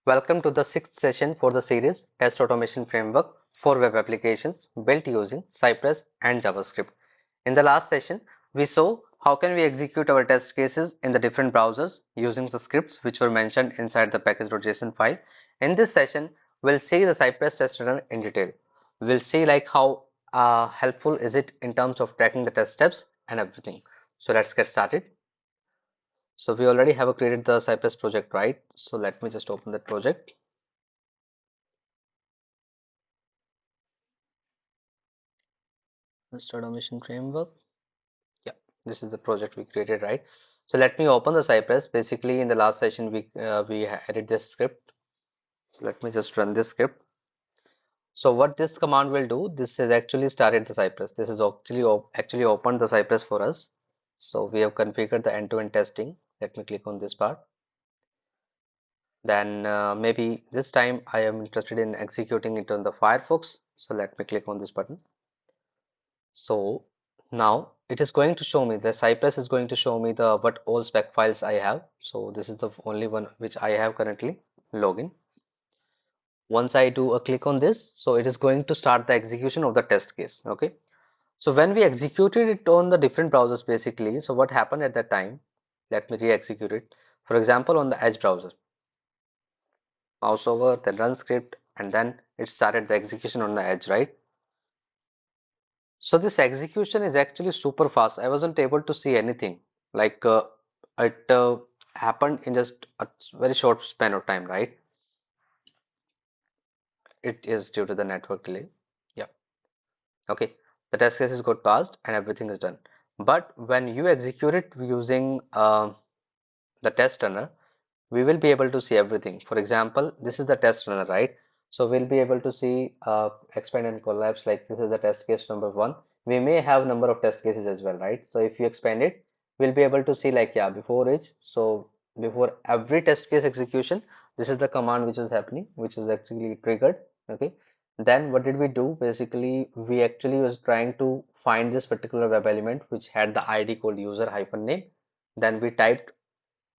Welcome to the sixth session for the series Test Automation Framework for Web Applications built using Cypress and JavaScript. In the last session, we saw how can we execute our test cases in the different browsers using the scripts which were mentioned inside the package.json file. In this session, we'll see the Cypress Test Runner in detail. We'll see like how helpful is it in terms of tracking the test steps and everything. So let's get started. So we already have created the Cypress project, right? So let me just open that project. Test automation framework. Yeah, this is the project we created, right? So let me open the Cypress. Basically, in the last session, we added this script. So let me just run this script. So what this command will do, this has actually started the Cypress. This is actually opened the Cypress for us. So we have configured the end-to-end testing. Let me click on this part. Then maybe this time I am interested in executing it on the Firefox. So let me click on this button. So now it is going to show me, the Cypress is going to show me the what all spec files I have. So this is the only one which I have currently login. Once I do a click on this, so it is going to start the execution of the test case. Okay. So when we executed it on the different browsers basically, so what happened at that time? Let me re-execute it. For example, on the Edge browser, mouse over, then run script, and then it started the execution on the Edge, right? So this execution is actually super fast. I wasn't able to see anything. Like it happened in just a very short span of time, right? It is due to the network delay. Yeah. Okay. The test cases got passed and everything is done. But when you execute it using the test runner, we will be able to see everything. For example, this is the test runner, right? So we'll be able to see expand and collapse, like this is the test case number one. We may have number of test cases as well, right? So if you expand it, we'll be able to see like, yeah, before each. So before every test case execution, this is the command which was happening, which was actually triggered. Okay. Then what did we do? Basically, we actually was trying to find this particular web element which had the ID called user hyphen name. Then we typed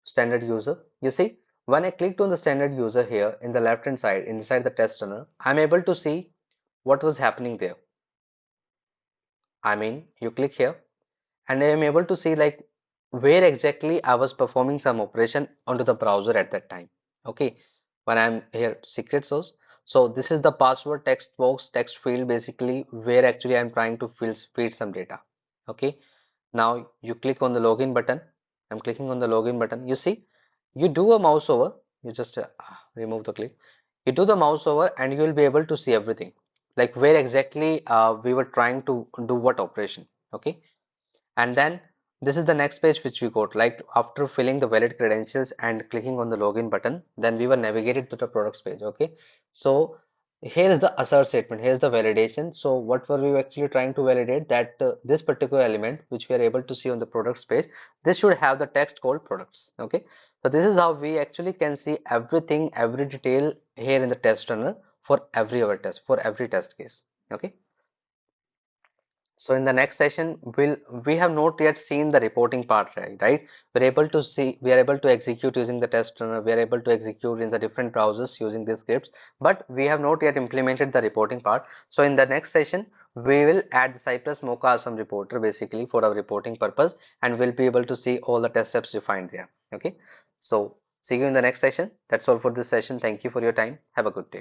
standard user. You see, when I clicked on the standard user here in the left hand side inside the test runner, I'm able to see what was happening there. I mean, you click here and I am able to see like where exactly I was performing some operation onto the browser at that time. Okay, when I'm here secret source. So this is the password text box text field basically where actually I'm trying to feed some data. Okay, now you click on the login button. I'm clicking on the login button. You see, you do a mouse over, you just remove the click. You do the mouse over and you will be able to see everything. Like where exactly we were trying to do what operation. Okay. And then this is the next page which we got. Like after filling the valid credentials and clicking on the login button, then we were navigated to the products page. Okay. So here is the assert statement, here's the validation. So what were we actually trying to validate? That this particular element which we are able to see on the products page, this should have the text called products. Okay, so this is how we actually can see everything, every detail here in the test runner for every our test, for every test case. Okay, so in the next session, we have not yet seen the reporting part, right? We are able to execute using the test runner. We are able to execute in the different browsers using these scripts, but we have not yet implemented the reporting part. So in the next session, we will add the Cypress Mocha Awesome Reporter basically for our reporting purpose, and we'll be able to see all the test steps defined there. Okay, so see you in the next session. That's all for this session. Thank you for your time. Have a good day.